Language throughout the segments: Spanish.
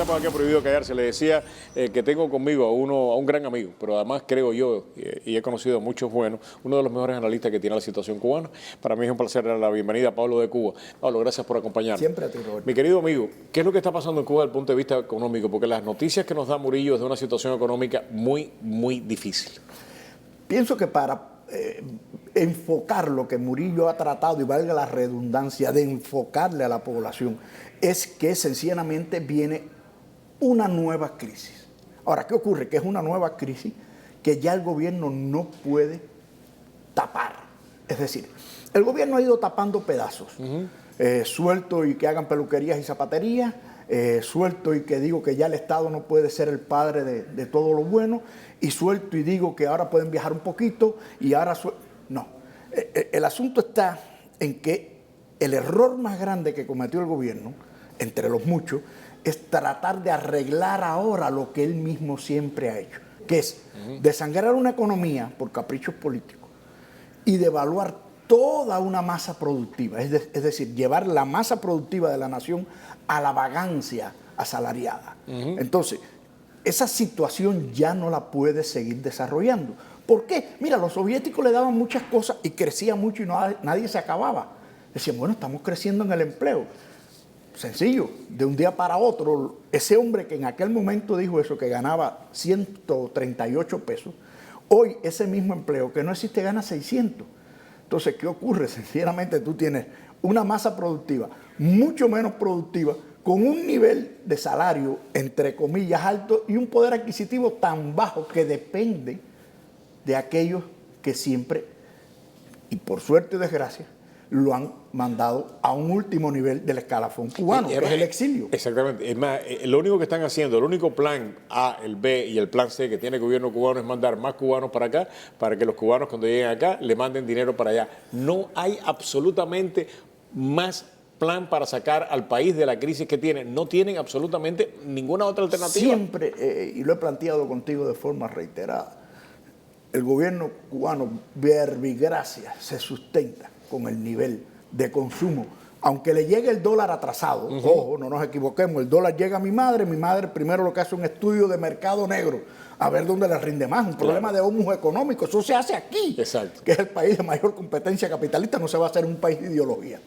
Empezamos aquí a Prohibido Callarse. Le decía que tengo conmigo a un gran amigo, pero además creo yo, y he conocido a muchos buenos, uno de los mejores analistas que tiene la situación cubana. Para mí es un placer dar la bienvenida a Pablo de Cuba. Pablo, gracias por acompañarnos. Siempre a ti, Roberto. Mi querido amigo, ¿qué es lo que está pasando en Cuba desde el punto de vista económico? Porque las noticias que nos da Murillo es de una situación económica muy, muy difícil. Pienso que para enfocar lo que Murillo ha tratado, y valga la redundancia, de enfocarle a la población, es que sencillamente viene una nueva crisis. Ahora, ¿qué ocurre? Que es una nueva crisis que ya el gobierno no puede tapar. Es decir, el gobierno ha ido tapando pedazos. Suelto y que hagan peluquerías y zapaterías, suelto y que digo que ya el Estado no puede ser el padre de todo lo bueno, y suelto y digo que ahora pueden viajar un poquito, y ahora no. El asunto está en que el error más grande que cometió el gobierno, entre los muchos, es tratar de arreglar ahora lo que él mismo siempre ha hecho, que es desangrar una economía por caprichos políticos y devaluar toda una masa productiva, es decir, llevar la masa productiva de la nación a la vagancia asalariada. Entonces, esa situación ya no la puede seguir desarrollando. ¿Por qué? Mira, los soviéticos le daban muchas cosas y crecía mucho y nadie se acababa. Decían, bueno, estamos creciendo en el empleo. Sencillo, de un día para otro, ese hombre que en aquel momento dijo eso, que ganaba 138 pesos, hoy ese mismo empleo que no existe gana 600. Entonces, ¿qué ocurre? Sencillamente tú tienes una masa productiva mucho menos productiva, con un nivel de salario, entre comillas, alto, y un poder adquisitivo tan bajo que depende de aquellos que siempre, y por suerte o desgracia, lo han mandado a un último nivel del escalafón cubano, que es el exilio. Exactamente. Es más, lo único que están haciendo, el único plan A, el B y el plan C que tiene el gobierno cubano es mandar más cubanos para acá, para que los cubanos cuando lleguen acá le manden dinero para allá. No hay absolutamente más plan para sacar al país de la crisis que tiene. No tienen absolutamente ninguna otra alternativa. Siempre, y lo he planteado contigo de forma reiterada, el gobierno cubano, verbigracia, se sustenta con el nivel de consumo. Aunque le llegue el dólar atrasado, ojo, no nos equivoquemos, el dólar llega a mi madre primero lo que hace es un estudio de mercado negro, a ver dónde le rinde más, un problema de humus económico, eso se hace aquí, exacto, que es el país de mayor competencia capitalista, no se va a hacer un país de ideología.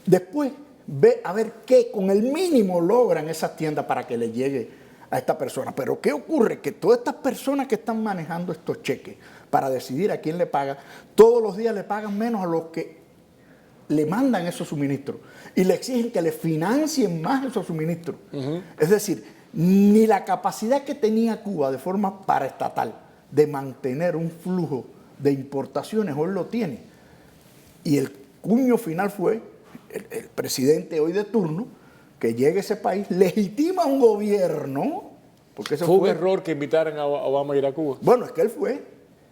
Después, ve a ver qué con el mínimo logran esas tiendas para que le llegue a esta persona. Pero ¿qué ocurre? Que todas estas personas que están manejando estos cheques para decidir a quién le paga, todos los días le pagan menos a los que le mandan esos suministros y le exigen que le financien más esos suministros. Es decir, ni la capacidad que tenía Cuba de forma paraestatal de mantener un flujo de importaciones hoy lo tiene. Y el cuño final fue el presidente hoy de turno, que llegue a ese país, legitima un gobierno. Porque eso ¿Fue un error que invitaran a Obama a ir a Cuba? Bueno, es que él fue.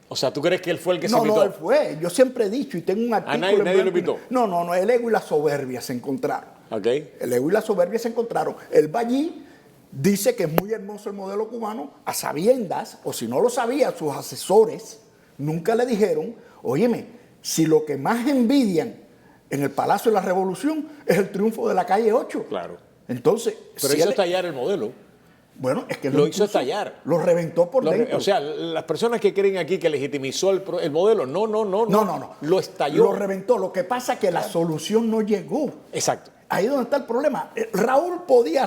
O sea, ¿tú crees que él fue el que se invitó? No, él fue. Yo siempre he dicho, y tengo un artículo... ¿A nadie lo invitó? No, el ego y la soberbia se encontraron. Okay. El ego y la soberbia se encontraron. Él va allí, dice que es muy hermoso el modelo cubano, a sabiendas, o si no lo sabía, sus asesores nunca le dijeron, óyeme, si lo que más envidian en el Palacio de la Revolución es el triunfo de la calle 8. Claro. Entonces... Pero hizo estallar el modelo. Bueno, es que lo hizo estallar. Lo reventó por dentro. O sea, las personas que creen aquí que legitimizó el modelo, no. Lo estalló. Lo reventó. Lo que pasa es que la solución no llegó. Exacto. Ahí es donde está el problema. Raúl podía,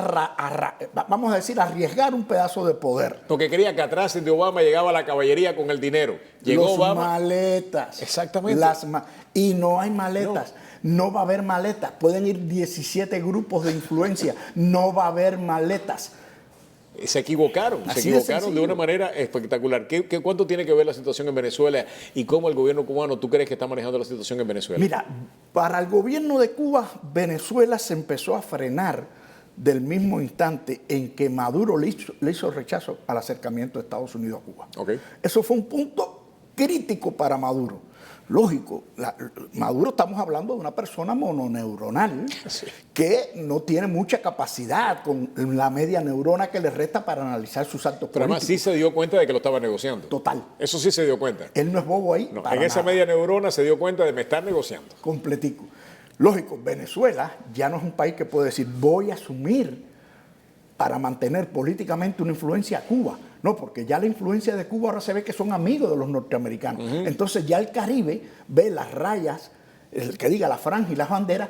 vamos a decir, arriesgar un pedazo de poder. Porque creía que atrás de Obama llegaba la caballería con el dinero. Llegó Los Obama. Maletas. Exactamente. Y no hay maletas. No va a haber maletas. Pueden ir 17 grupos de influencia. No va a haber maletas. Se equivocaron de una manera espectacular. ¿Cuánto tiene que ver la situación en Venezuela y cómo el gobierno cubano tú crees que está manejando la situación en Venezuela? Mira, para el gobierno de Cuba, Venezuela se empezó a frenar del mismo instante en que Maduro le hizo rechazo al acercamiento de Estados Unidos a Cuba. Okay. Eso fue un punto crítico para Maduro. Lógico, Maduro, estamos hablando de una persona mononeuronal que no tiene mucha capacidad con la media neurona que le resta para analizar sus actos políticos. Pero además sí se dio cuenta de que lo estaba negociando. Total. Eso sí se dio cuenta. Él no es bobo ahí. No, en esa media neurona se dio cuenta de me estar negociando. Completico. Lógico, Venezuela ya no es un país que puede decir voy a asumir para mantener políticamente una influencia a Cuba. No, porque ya la influencia de Cuba ahora se ve que son amigos de los norteamericanos. Entonces ya el Caribe ve las rayas, el que diga la franja y las banderas,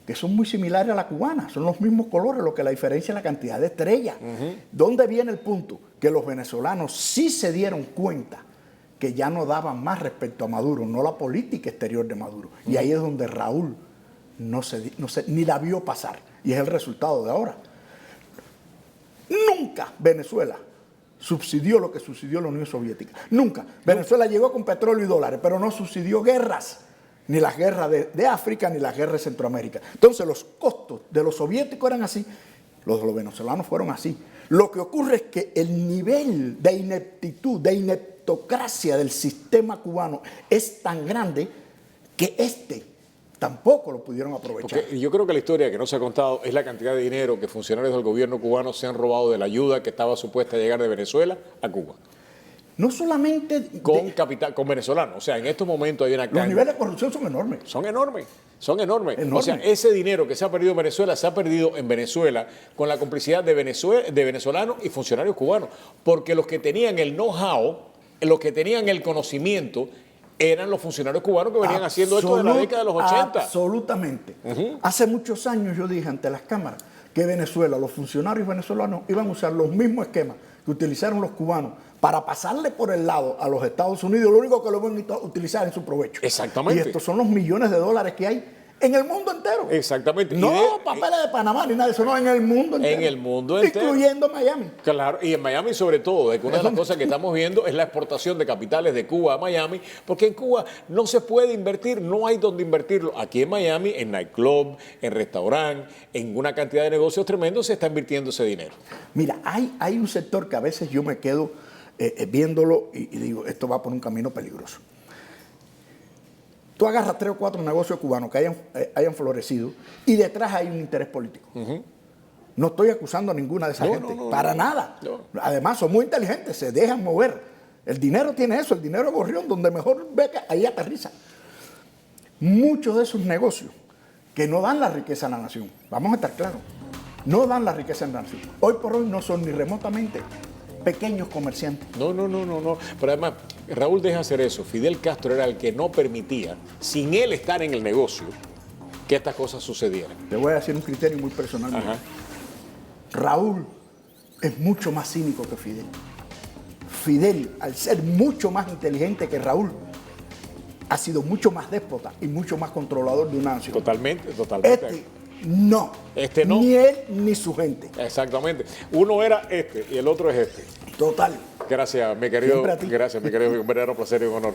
que son muy similares a la cubana, son los mismos colores, lo que la diferencia es la cantidad de estrellas. ¿Dónde viene el punto? Que los venezolanos sí se dieron cuenta que ya no daban más respecto a Maduro, no la política exterior de Maduro. Y ahí es donde Raúl ni la vio pasar. Y es el resultado de ahora. Nunca Venezuela subsidió lo que subsidió la Unión Soviética. Nunca. Venezuela llegó con petróleo y dólares, pero no subsidió guerras. Ni las guerras de África, ni las guerras de Centroamérica. Entonces los costos de los soviéticos eran así, los de los venezolanos fueron así. Lo que ocurre es que el nivel de ineptitud, de ineptocracia del sistema cubano es tan grande que tampoco lo pudieron aprovechar. Porque yo creo que la historia que no se ha contado es la cantidad de dinero que funcionarios del gobierno cubano se han robado de la ayuda que estaba supuesta a llegar de Venezuela a Cuba. No solamente Con venezolanos. O sea, en estos momentos hay una los niveles de corrupción son enormes. Son enormes. O sea, ese dinero que se ha perdido en Venezuela, se ha perdido en Venezuela con la complicidad de venezolanos y funcionarios cubanos. Porque los que tenían el know-how, los que tenían el conocimiento, eran los funcionarios cubanos que venían haciendo esto de la década de los 80. Absolutamente. Hace muchos años yo dije ante las cámaras que Venezuela, los funcionarios venezolanos iban a usar los mismos esquemas que utilizaron los cubanos para pasarle por el lado a los Estados Unidos, lo único que lo van a utilizar en su provecho. Exactamente. Y estos son los millones de dólares que hay en el mundo entero. Exactamente. No papeles de Panamá ni nada de eso, no, en el mundo entero. En el mundo entero. Incluyendo Miami. Claro, y en Miami sobre todo, de que una de las cosas que estamos viendo es la exportación de capitales de Cuba a Miami, porque en Cuba no se puede invertir, no hay donde invertirlo. Aquí en Miami, en nightclub, en restaurante, en una cantidad de negocios tremendos se está invirtiendo ese dinero. Mira, hay un sector que a veces yo me quedo viéndolo y digo, esto va por un camino peligroso. Tú agarras 3 o 4 negocios cubanos que hayan florecido y detrás hay un interés político. No estoy acusando a ninguna de esa gente, para nada. No. Además, son muy inteligentes, se dejan mover. El dinero tiene eso, el dinero gorrión, donde mejor beca, ahí aterriza. Muchos de esos negocios que no dan la riqueza a la nación, vamos a estar claros, no dan la riqueza a la nación. Hoy por hoy no son ni remotamente pequeños comerciantes. No. Pero además, Raúl deja hacer eso. Fidel Castro era el que no permitía, sin él estar en el negocio, que estas cosas sucedieran. Te voy a decir un criterio muy personal. Raúl es mucho más cínico que Fidel. Fidel, al ser mucho más inteligente que Raúl, ha sido mucho más déspota y mucho más controlador de una nación. Totalmente. No. No. Ni él ni su gente. Exactamente. Uno era y el otro es este. Total. Gracias, mi querido. Gracias, mi querido. Un verdadero placer y un honor.